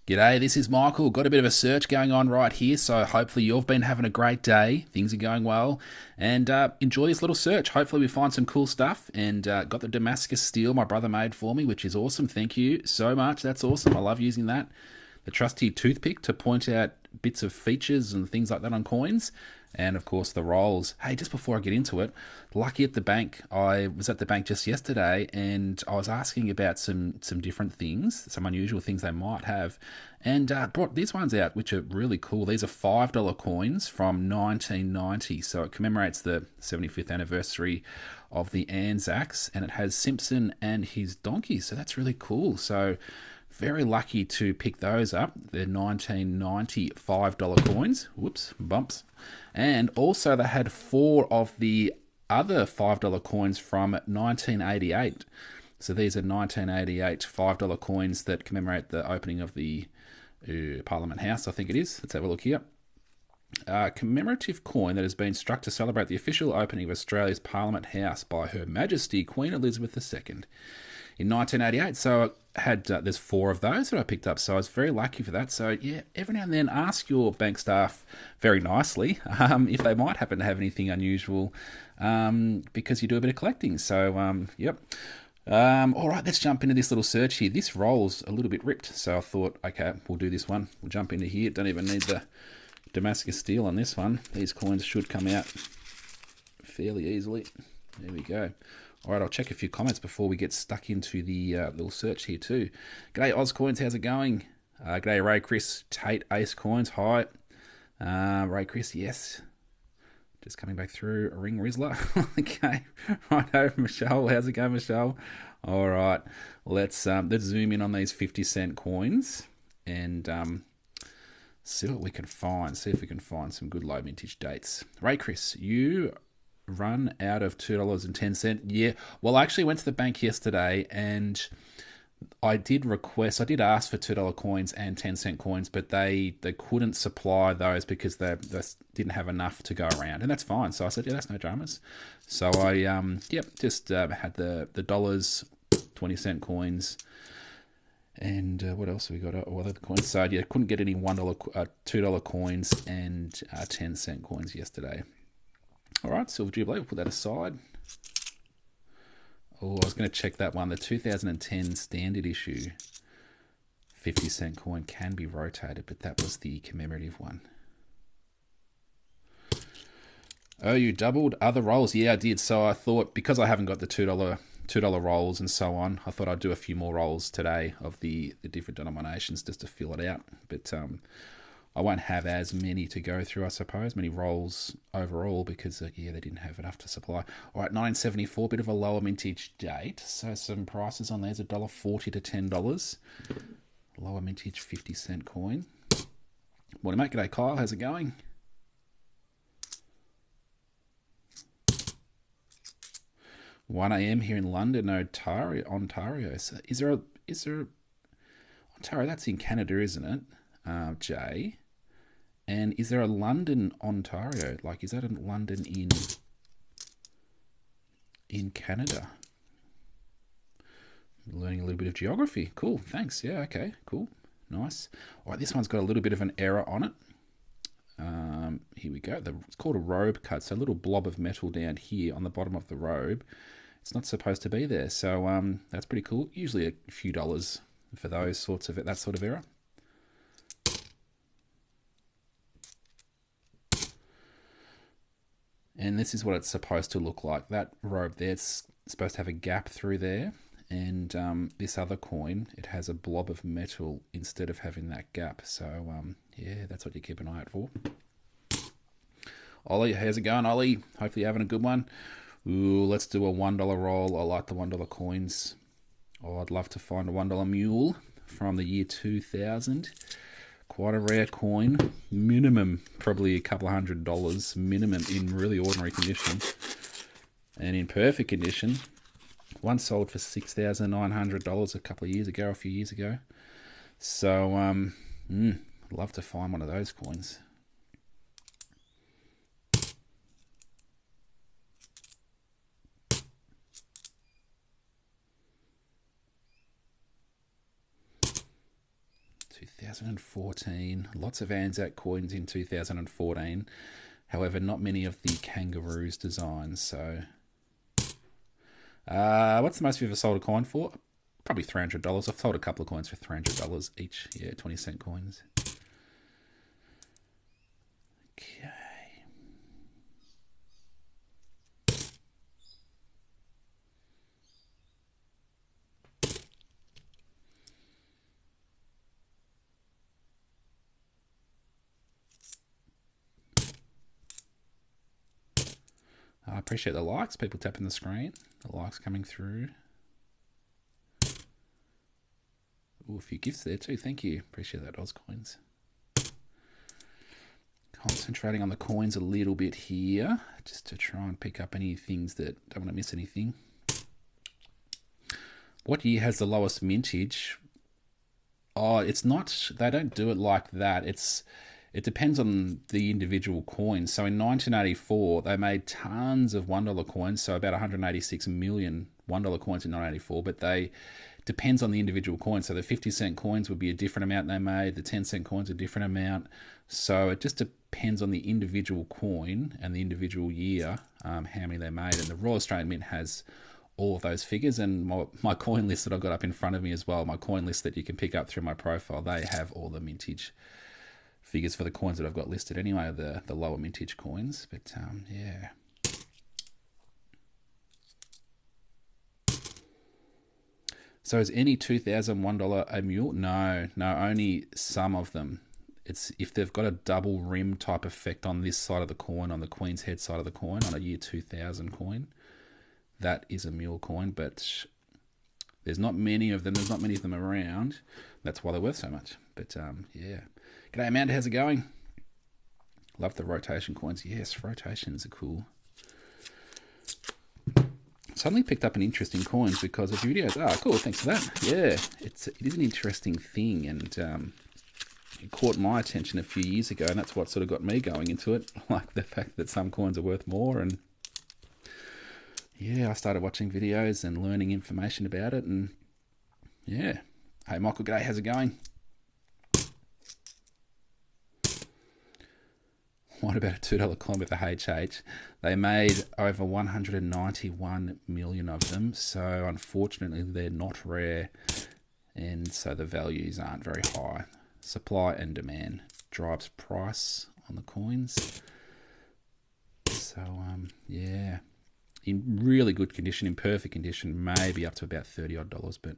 G'day, this is Michael. Got a bit of a search going on right here, so hopefully you've been having a great day. Things are going well, and enjoy this little search. Hopefully we find some cool stuff. And got the Damascus steel my brother made for me, which is awesome. Thank you so much. That's awesome. I love using that. The trusty toothpick to point out bits of features and things like that on coins, and of course the rolls. Hey, just before I get into it, lucky at the bank. I was at the bank just yesterday, and I was asking about some different things, some unusual things they might have, and brought these ones out, which are really cool. These are $5 coins from 1990, so it commemorates the 75th anniversary of the Anzacs, and it has Simpson and his donkey. So that's really cool. So very lucky to pick those up. They're 1990 $5 coins. Whoops, bumps. And also they had four of the other $5 coins from 1988. So these are 1988 $5 coins that commemorate the opening of the Parliament House, I think it is. Let's have a look here. Commemorative coin that has been struck to celebrate the official opening of Australia's Parliament House by Her Majesty Queen Elizabeth II in 1988. So I had there's four of those that I picked up, so I was very lucky for that. So yeah, every now and then ask your bank staff very nicely if they might happen to have anything unusual, because you do a bit of collecting. So yep. All right, let's jump into this little search here. This roll's a little bit ripped, so I thought, okay, we'll do this one. We'll jump into here. Don't even need the Damascus steel on this one. These coins should come out fairly easily. There we go. All right, I'll check a few comments before we get stuck into the little search here too. G'day, Oz Coins, how's it going? G'day, Ray Chris, Tate, Ace Coins, hi. Ray Chris, yes. Just coming back through, Ring Rizzler. Okay, righto, Michelle, how's it going, Michelle? All right, let's zoom in on these 50-cent coins and see what we can find. See if we can find some good low mintage dates. Ray Chris, you run out of $2.10. Yeah, well, I actually went to the bank yesterday and I did ask for $2 coins and 10-cent coins, but they couldn't supply those because they didn't have enough to go around, and that's fine. So I said, yeah, that's no dramas. So I just had the dollars, 20-cent coins, and what else have we got? What other coins? So yeah, couldn't get any $1, $2 coins and 10-cent coins yesterday. All right, Silver Jubilee, we'll put that aside. Oh, I was going to check that one. The 2010 standard issue 50-cent coin can be rotated, but that was the commemorative one. Oh, you doubled other rolls? Yeah, I did. So I thought, because I haven't got the $2 rolls and so on, I thought I'd do a few more rolls today of the different denominations just to fill it out. But I won't have as many to go through, I suppose, many rolls overall, because, yeah, they didn't have enough to supply. All right, 1974, bit of a lower mintage date. So some prices on there's $1.40 to $10. Lower mintage 50-cent coin. Morning, mate. G'day, Kyle. How's it going? $1 a.m. here in London, Ontario. So is there Ontario? That's in Canada, isn't it? Jay. And is there a London, Ontario? Like, is that a London in Canada? Learning a little bit of geography. Cool, thanks. Yeah, okay, cool, nice. All right, this one's got a little bit of an error on it. Here we go. It's called a robe cut. So a little blob of metal down here on the bottom of the robe. It's not supposed to be there. So that's pretty cool. Usually a few dollars for that sort of error. And this is what it's supposed to look like. That robe there, it's supposed to have a gap through there. And this other coin, it has a blob of metal instead of having that gap. So, yeah, that's what you keep an eye out for. Ollie, how's it going, Ollie? Hopefully you're having a good one. Ooh, let's do a $1 roll. I like the $1 coins. Oh, I'd love to find a $1 mule from the year 2000. Quite a rare coin. Minimum, probably a couple of $100 minimum in really ordinary condition. And in perfect condition, one sold for $6,900 a few years ago. So, I'd love to find one of those coins. 2014. Lots of Anzac coins in 2014. However, not many of the kangaroos designs. So, what's the most you've ever sold a coin for? Probably $300. I've sold a couple of coins for $300 each. Yeah, 20-cent coins. Okay. I appreciate the likes, people tapping the screen, the likes coming through. Ooh, a few gifts there too, thank you. Appreciate that, Oz Coins. Concentrating on the coins a little bit here, just to try and pick up any things that don't want to miss anything. What year has the lowest mintage? Oh, it's not, they don't do it like that. It depends on the individual coins. So in 1984, they made tons of $1 coins, so about 186 million $1 coins in 1984, but they depends on the individual coin. So the 50-cent coins would be a different amount they made, the 10-cent coins a different amount. So it just depends on the individual coin and the individual year, how many they made. And the Royal Australian Mint has all of those figures, and my coin list that I've got up in front of me as well, my coin list that you can pick up through my profile, they have all the mintage figures for the coins that I've got listed anyway, the lower mintage coins. But yeah. So is any $2001 a mule? No, only some of them. It's if they've got a double rim type effect on this side of the coin, on the Queen's Head side of the coin, on a year 2000 coin, that is a mule coin. But there's not many of them. There's not many of them around. That's why they're worth so much. But yeah. G'day Amanda, how's it going? Love the rotation coins. Yes, rotations are cool. Suddenly picked up an interest in coins because of your videos. Ah, cool, thanks for that. Yeah, it is an interesting thing, and it caught my attention a few years ago, and that's what sort of got me going into it. Like the fact that some coins are worth more, and yeah, I started watching videos and learning information about it, and yeah. Hey Michael, g'day, how's it going? What about a $2 coin with a HH? They made over 191 million of them, so unfortunately they're not rare, and so the values aren't very high. Supply and demand drives price on the coins. So yeah, in really good condition, in perfect condition, maybe up to about $30 odd. But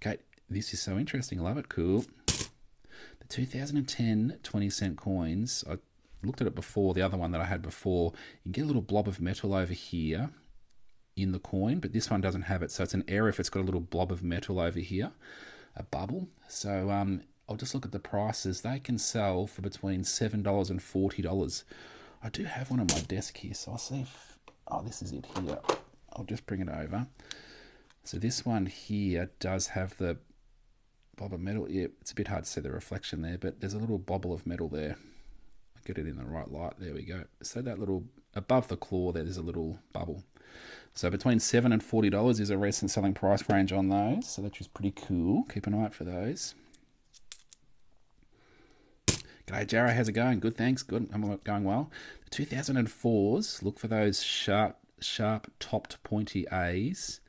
okay, this is so interesting. I love it. Cool. The 2010 20-cent coins, I looked at it before, the other one that I had before. You can get a little blob of metal over here in the coin, but this one doesn't have it, so it's an error if it's got a little blob of metal over here, a bubble. So I'll just look at the prices. They can sell for between $7 and $40. I do have one on my desk here, so I'll see if... Oh, this is it here. I'll just bring it over. So this one here does have the blob of metal. Yeah, it's a bit hard to see the reflection there, but there's a little bobble of metal there. Get it in the right light. There we go. So that little above the claw there's a little bubble. So between $7 and $40 is a recent selling price range on those. So that's just pretty cool. Keep an eye out for those. G'day Jarrah, how's it going? Good, thanks. Good. I'm going well. The 2004s, look for those sharp topped pointy A's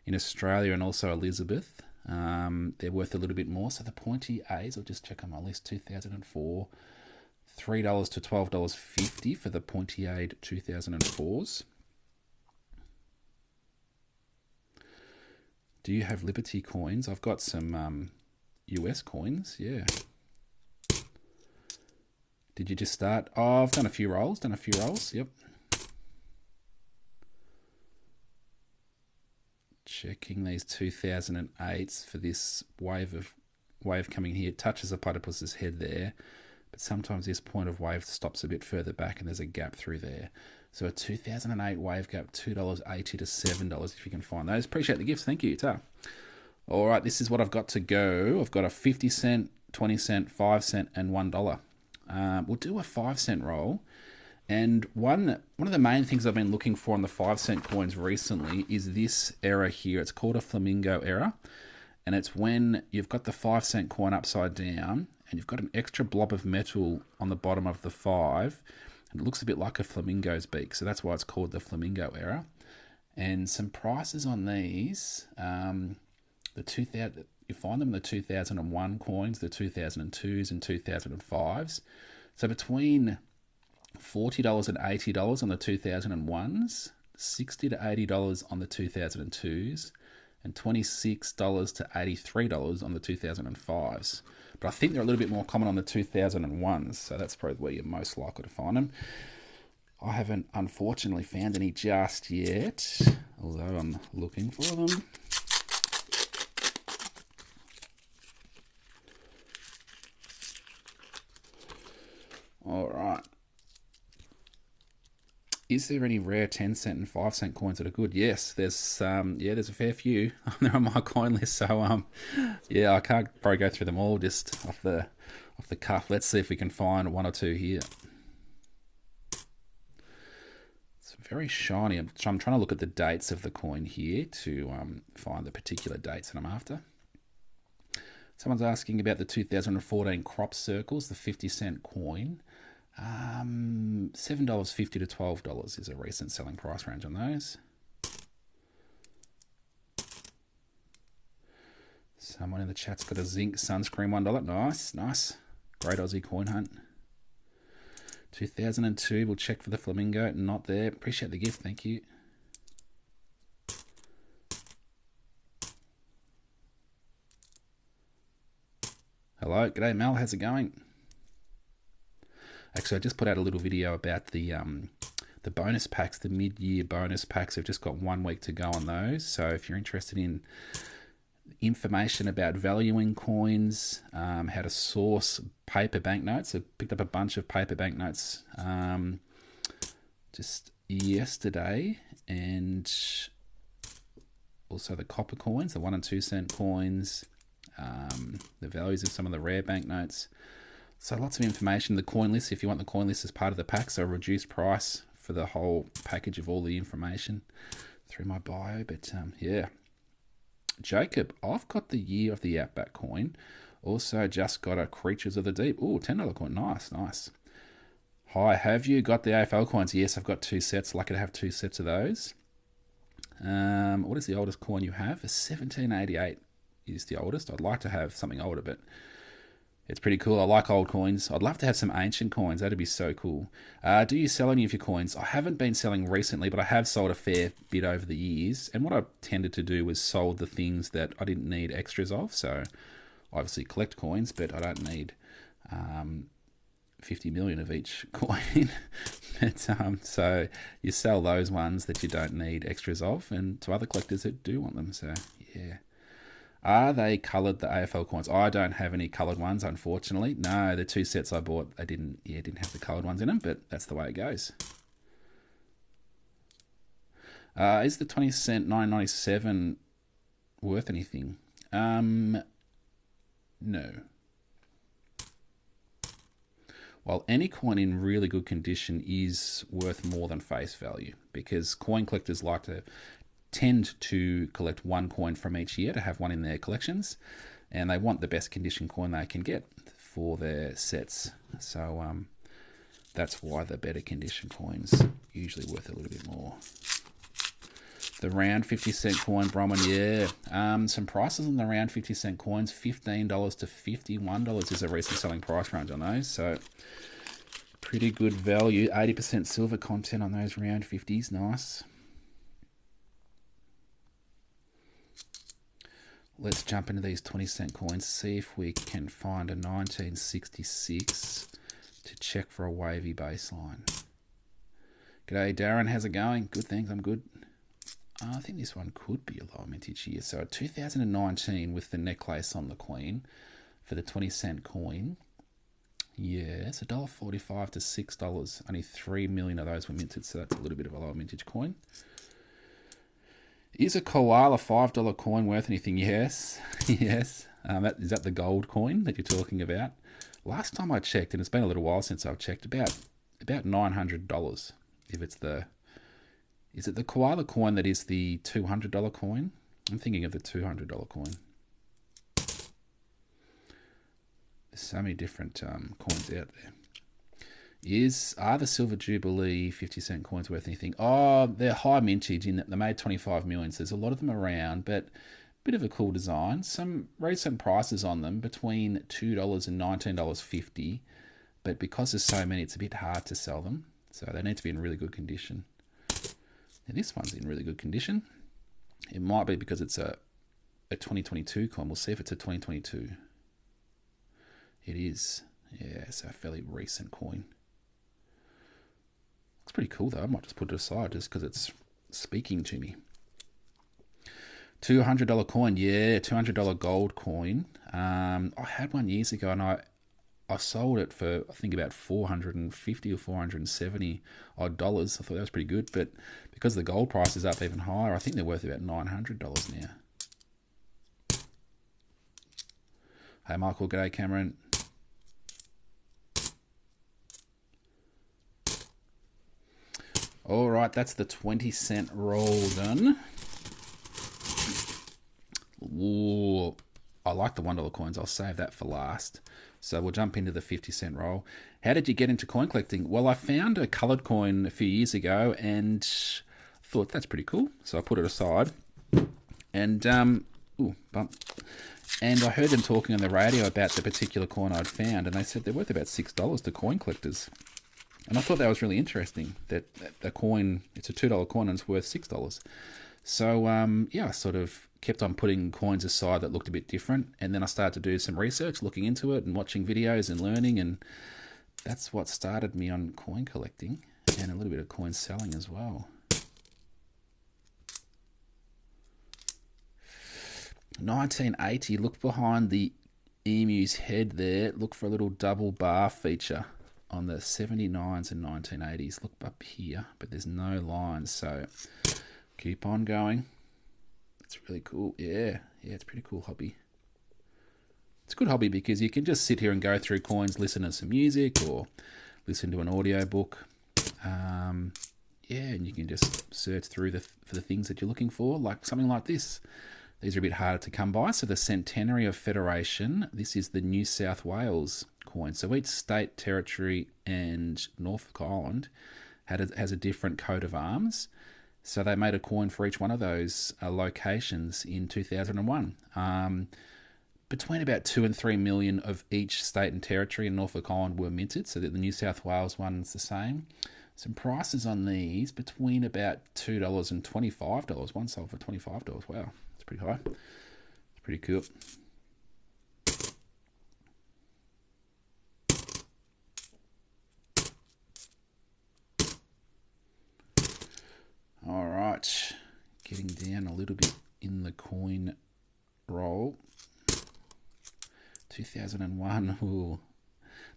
in Australia and also Elizabeth. They're worth a little bit more. So the pointy A's, I'll just check on my list. 2004. $3 to $12.50 for the pointy-aid 2004s. Do you have Liberty coins? I've got some US coins, yeah. Did you just start? Oh, I've done a few rolls, yep. Checking these 2008s for this wave coming here. It touches the platypus's head there. But sometimes this point of wave stops a bit further back and there's a gap through there. So a 2008 wave gap, $2.80 to $7 if you can find those. Appreciate the gifts. Thank you. Ta. All right, this is what I've got to go. I've got a 50 cent, 20 cent, 5 cent, and $1. We'll do a 5 cent roll. And one of the main things I've been looking for on the 5 cent coins recently is this error here. It's called a flamingo error. And it's when you've got the 5 cent coin upside down and you've got an extra blob of metal on the bottom of the 5. And it looks a bit like a flamingo's beak, so that's why it's called the flamingo error. And some prices on these, the 2000, you find them in the 2001 coins, the 2002s and 2005s. So between $40 and $80 on the 2001s, $60 to $80 on the 2002s, and $26 to $83 on the 2005s. But I think they're a little bit more common on the 2001s, so that's probably where you're most likely to find them. I haven't, unfortunately, found any just yet, although I'm looking for them. All right. Is there any rare 10 cent and 5 cent coins that are good? Yes, there's there's a fair few. They're on my coin list, so yeah, I can't probably go through them all just off the cuff. Let's see if we can find one or two here. It's very shiny. I'm trying to look at the dates of the coin here to find the particular dates that I'm after. Someone's asking about the 2014 crop circles, the 50-cent coin. $7.50 to $12 is a recent selling price range on those. Someone in the chat's got a zinc sunscreen $1. Nice, nice. Great Aussie coin hunt. 2002, we'll check for the flamingo. Not there. Appreciate the gift, thank you. Hello, g'day Mel, how's it going? Actually, I just put out a little video about the bonus packs, the mid-year bonus packs. I've just got 1 week to go on those. So if you're interested in information about valuing coins, how to source paper banknotes, I picked up a bunch of paper banknotes just yesterday, and also the copper coins, the 1 and 2 cent coins, the values of some of the rare banknotes. So lots of information. The coin list, if you want the coin list as part of the pack, so a reduced price for the whole package of all the information through my bio. But yeah. Jacob, I've got the Year of the Outback coin. Also just got a Creatures of the Deep. Ooh, $10 coin. Nice, nice. Hi, have you got the AFL coins? Yes, I've got 2 sets. Lucky to have 2 sets of those. What is the oldest coin you have? A 1788 is the oldest. I'd like to have something older, but it's pretty cool. I like old coins. I'd love to have some ancient coins. That'd be so cool. Do you sell any of your coins? I haven't been selling recently, but I have sold a fair bit over the years. And what I tended to do was sold the things that I didn't need extras of. So obviously collect coins, but I don't need 50 million of each coin. But, so you sell those ones that you don't need extras of, and to other collectors that do want them. So yeah. Are they coloured, the AFL coins? I don't have any coloured ones, unfortunately. No, the 2 sets I bought, they didn't have the coloured ones in them, but that's the way it goes. Is the 20 cent 9.97 worth anything? No. While any coin in really good condition is worth more than face value, because coin collectors tend to collect 1 coin from each year to have one in their collections, and they want the best condition coin they can get for their sets. So that's why the better condition coins usually worth a little bit more. The round 50 cent coin, Bronwyn, yeah. Some prices on the round 50 cent coins, $15 to $51 is a recent selling price range on those. So pretty good value. 80% silver content on those round 50s, nice. Let's jump into these 20 cent coins, see if we can find a 1966 to check for a wavy baseline. G'day Darren, how's it going? Good, thanks, I'm good. I think this one could be a lower mintage year. So 2019 with the necklace on the queen for the 20 cent coin. Yeah, it's $1.45 to $6. Only 3 million of those were minted, so that's a little bit of a lower mintage coin. Is a koala $5 coin worth anything? Yes. Yes. Is that the gold coin that you're talking about? Last time I checked, and it's been a little while since I've checked, about $900. If it's is it the koala coin that is the $200 coin? I'm thinking of the $200 coin. The so many different coins out there. Are the Silver Jubilee 50-cent coins worth anything? Oh, they're high mintage in that they made 25 million. So there's a lot of them around, but bit of a cool design. Some recent prices on them between $2 and $19.50, but because there's so many, it's a bit hard to sell them. So they need to be in really good condition. Now this one's in really good condition. It might be because it's a 2022 coin. We'll see if it's a 2022. It is. Yeah, it's a fairly recent coin. It's pretty cool though. I might just put it aside just because it's speaking to me. $200 coin, yeah, $200 gold coin. I had one years ago and I sold it for I think about $450 or $470 odd dollars. I thought that was pretty good, but because the gold price is up even higher, I think they're worth about $900 now. Hey Michael, g'day Cameron. All right, that's the 20-cent roll done. Ooh, I like the $1 coins. I'll save that for last. So we'll jump into the 50-cent roll. How did you get into coin collecting? Well, I found a coloured coin a few years ago and thought that's pretty cool. So I put it aside. And, ooh, bump. And I heard them talking on the radio about the particular coin I'd found, and they said they're worth about $6 to coin collectors. And I thought that was really interesting, that the coin, it's a $2 coin and it's worth $6. So, yeah, I sort of kept on putting coins aside that looked a bit different. And then I started to do some research, looking into it and watching videos and learning. And that's what started me on coin collecting and a little bit of coin selling as well. 1980, look behind the emu's head there. Look for a little double bar feature on the 79s and 1980s. Look up here, but there's no lines, so keep on going. It's really cool. Yeah, it's a pretty cool hobby. It's a good hobby because you can just sit here and go through coins, listen to some music or listen to an audio book. Yeah, and you can just search through for the things that you're looking for, like something like this. These are a bit harder to come by. So the Centenary of Federation, this is the New South Wales coin. So each state, territory and Norfolk Island has a different coat of arms. So they made a coin for each one of those locations in 2001. Between about 2 and 3 million of each state and territory in Norfolk Island were minted, so that the New South Wales one's the same. Some prices on these between about $2 and $25. One sold for $25. Wow, that's pretty high. It's pretty cool. All right, getting down a little bit in the coin roll. 2001. Ooh.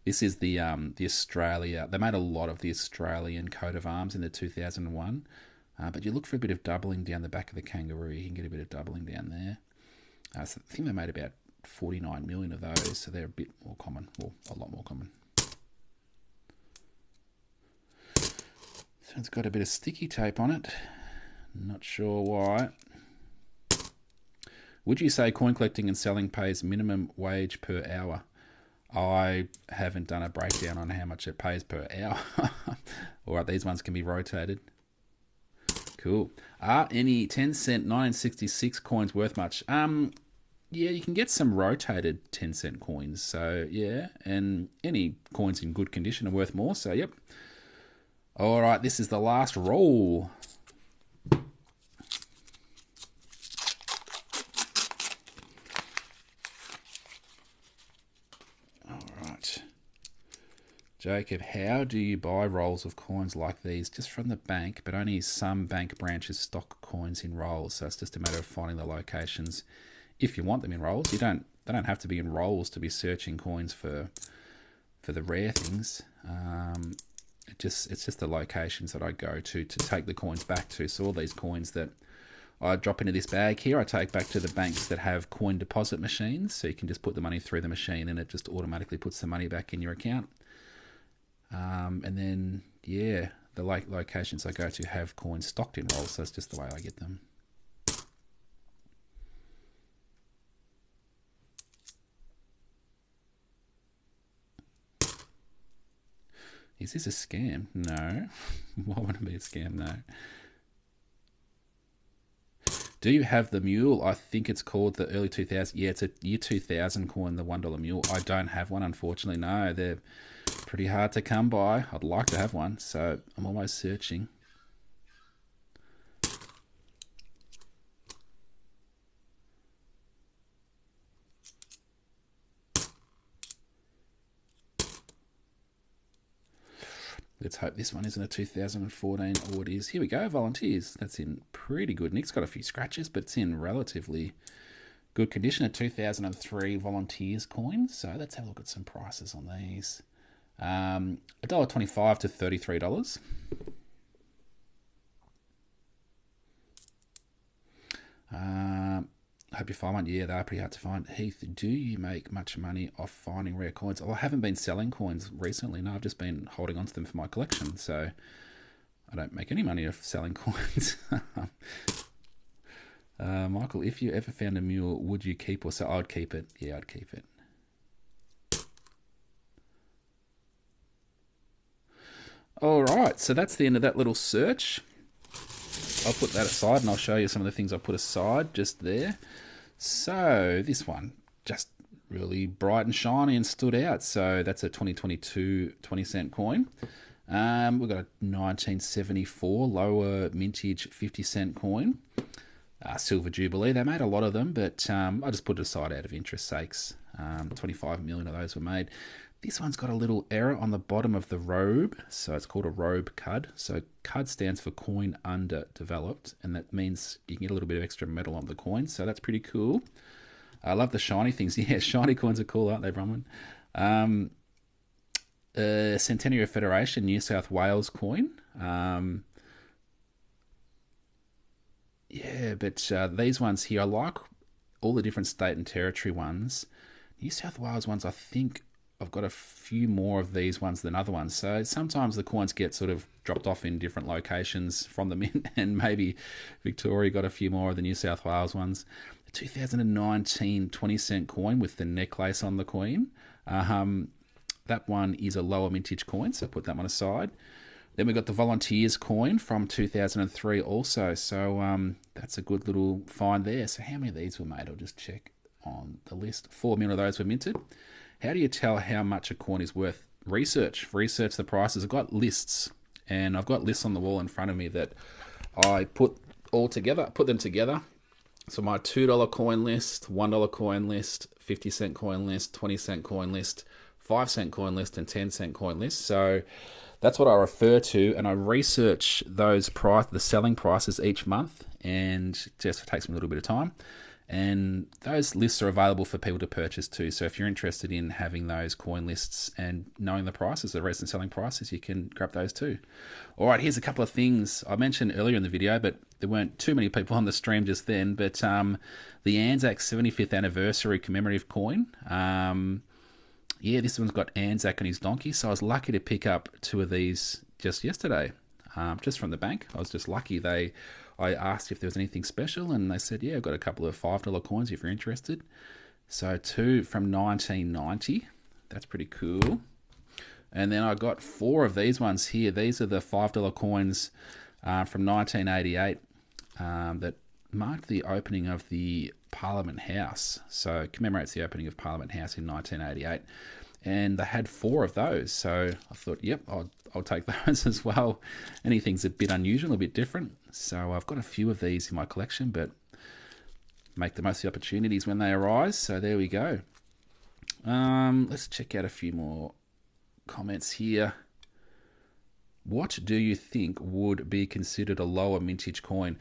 This is the Australia. They made a lot of the Australian coat of arms in the 2001. But you look for a bit of doubling down the back of the kangaroo. You can get a bit of doubling down there. So I think they made about 49 million of those. So they're a bit more common. Well, a lot more common. So it's got a bit of sticky tape on it. Not sure why. Would you say coin collecting and selling pays minimum wage per hour? I haven't done a breakdown on how much it pays per hour. Alright, these ones can be rotated. Cool. Are any 10-cent 1966 coins worth much? Yeah, you can get some rotated 10-cent coins. So, yeah, and any coins in good condition are worth more. So, yep. Alright, this is the last roll. Jacob, how do you buy rolls of coins like these? Just from the bank, but only some bank branches stock coins in rolls. So it's just a matter of finding the locations. If you want them in rolls, they don't have to be in rolls to be searching coins for the rare things. It's just the locations that I go to take the coins back to. So all these coins that I drop into this bag here, I take back to the banks that have coin deposit machines. So you can just put the money through the machine and it just automatically puts the money back in your account. And then, yeah, the locations I go to have coins stocked in rolls, so that's just the way I get them. Is this a scam? No. Why would it be a scam? No. Do you have the mule? I think it's called the early 2000s. Yeah, it's a year 2000 coin, the $1 mule. I don't have one, unfortunately. No, they're pretty hard to come by. I'd like to have one, so I'm always searching. Let's hope this one isn't a 2014 or it is. Here we go, volunteers. That's in pretty good nick. It's got a few scratches, but it's in relatively good condition. A 2003 volunteers coin. So let's have a look at some prices on these. $1.25 to $33. Hope you find one. Yeah, they're pretty hard to find. Heath, do you make much money off finding rare coins? Oh, I haven't been selling coins recently. No, I've just been holding on to them for my collection. So I don't make any money off selling coins. Michael, if you ever found a mule, would you keep or sell? I'd keep it. Yeah, I'd keep it. All right, so that's the end of that little search. I'll put that aside and I'll show you some of the things I put aside just there. So this one, just really bright and shiny and stood out. So that's a 2022 20-cent coin. We've got a 1974 lower mintage 50-cent coin. Silver Jubilee, they made a lot of them, but I just put it aside out of interest sakes. 25 million of those were made. This one's got a little error on the bottom of the robe, so it's called a robe cud. So cud stands for coin underdeveloped, and that means you can get a little bit of extra metal on the coin, so that's pretty cool. I love the shiny things. Yeah, shiny coins are cool, aren't they, Bronwyn? Centenary Federation, New South Wales coin. Yeah, but these ones here, I like all the different state and territory ones. New South Wales ones, I think I've got a few more of these ones than other ones. So sometimes the coins get sort of dropped off in different locations from the mint, and maybe Victoria got a few more of the New South Wales ones. The 2019 20-cent coin with the necklace on the coin. That one is a lower mintage coin, so put that one aside. Then we got the Volunteers coin from 2003 also. So that's a good little find there. So how many of these were made? I'll just check on the list. 4 million of those were minted. How do you tell how much a coin is worth? Research the prices. I've got lists, and I've got lists on the wall in front of me that I put all together, put them together. So my $2 coin list, $1 coin list, 50-cent coin list, 20-cent coin list, 5-cent coin list, and 10-cent coin list. So that's what I refer to, and I research those the selling prices each month, and just takes me a little bit of time. And those lists are available for people to purchase too. So if you're interested in having those coin lists and knowing the prices, the recent selling prices, you can grab those too. All right, here's a couple of things I mentioned earlier in the video, but there weren't too many people on the stream just then. But the Anzac 75th anniversary commemorative coin. Yeah, this one's got Anzac on his donkey. So I was lucky to pick up 2 of these just yesterday, just from the bank. I was just lucky. I asked if there was anything special, and they said, yeah, I've got a couple of $5 coins if you're interested. So 2 from 1990. That's pretty cool. And then I got 4 of these ones here. These are the $5 coins from 1988 that marked the opening of the Parliament House. So it commemorates the opening of Parliament House in 1988. And they had 4 of those. So I thought, yep, I'll take those as well. Anything's a bit unusual, a bit different. So I've got a few of these in my collection, but make the most of the opportunities when they arise. So there we go. Let's check out a few more comments here. What do you think would be considered a lower mintage coin?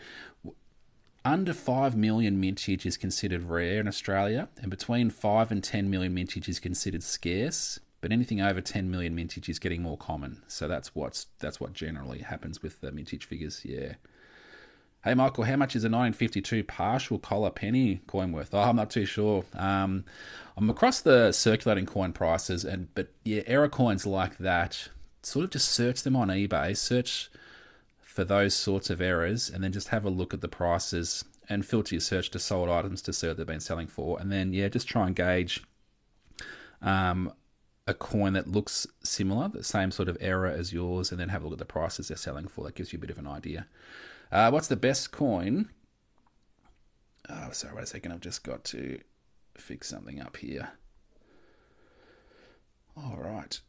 Under 5 million mintage is considered rare in Australia, and between 5 and 10 million mintage is considered scarce. But anything over 10 million mintage is getting more common. So that's what generally happens with the mintage figures. Yeah. Hey Michael, how much is a 1952 partial collar penny coin worth? Oh, I'm not too sure. I'm across the circulating coin prices, but yeah, error coins like that, sort of just search them on eBay, search for those sorts of errors, and then just have a look at the prices and filter your search to sold items to see what they've been selling for, and then yeah, just try and gauge a a coin that looks similar, the same sort of error as yours, and then have a look at the prices they're selling for. That gives you a bit of an idea. What's the best coin? Oh, sorry, wait a second. I've just got to fix something up here. All right.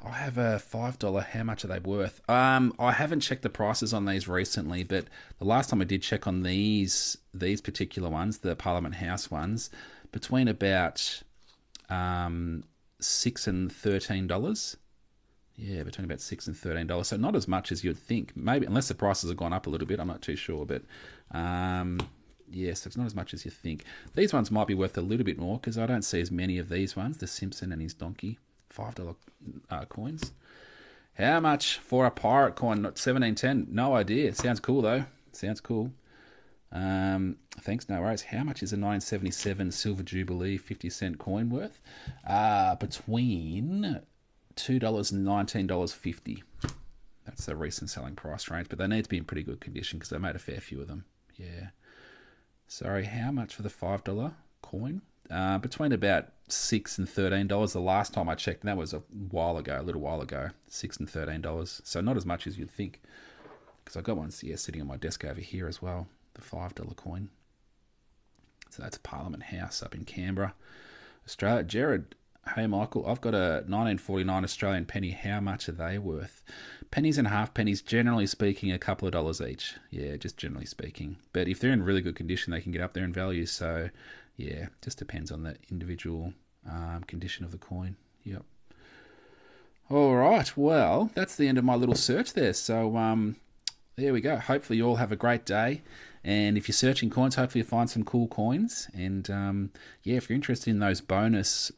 I have a $5. How much are they worth? I haven't checked the prices on these recently, but the last time I did check on these particular ones, the Parliament House ones, between about $6 and $13. Yeah, between about $6 and $13. So not as much as you'd think. Maybe unless the prices have gone up a little bit, I'm not too sure. But yes, it's not as much as you think. These ones might be worth a little bit more because I don't see as many of these ones. The Simpson and his donkey, $5 coins. How much for a pirate coin? Not 1710. No idea. Sounds cool though. Sounds cool. Thanks, no worries. How much is a 1977 Silver Jubilee 50-cent coin worth? Between $2 and $19.50. That's the recent selling price range, but they need to be in pretty good condition because they made a fair few of them. Yeah. Sorry, how much for the $5 coin? Between about $6 and $13. The last time I checked, and that was a little while ago. $6 and $13. So not as much as you'd think, because I got one sitting on my desk over here as well. The $5 coin. So that's Parliament House up in Canberra, Australia. Jared, hey Michael, I've got a 1949 Australian penny. How much are they worth? Pennies and half pennies, generally speaking, a couple of dollars each. Yeah, just generally speaking. But if they're in really good condition, they can get up there in value. So yeah, just depends on the individual condition of the coin. Yep. All right, well, that's the end of my little search there. So there we go. Hopefully you all have a great day. And if you're searching coins, hopefully you find some cool coins. And yeah, if you're interested in those bonus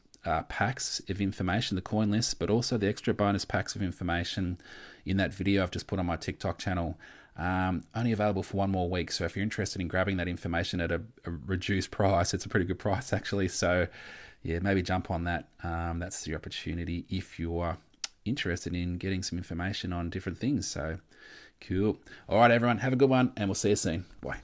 packs of information, the coin list, but also the extra bonus packs of information in that video I've just put on my TikTok channel, only available for 1 more week. So if you're interested in grabbing that information at a reduced price, it's a pretty good price actually. So yeah, maybe jump on that. That's your opportunity if you're interested in getting some information on different things. So cool. All right, everyone, have a good one, and we'll see you soon. Bye.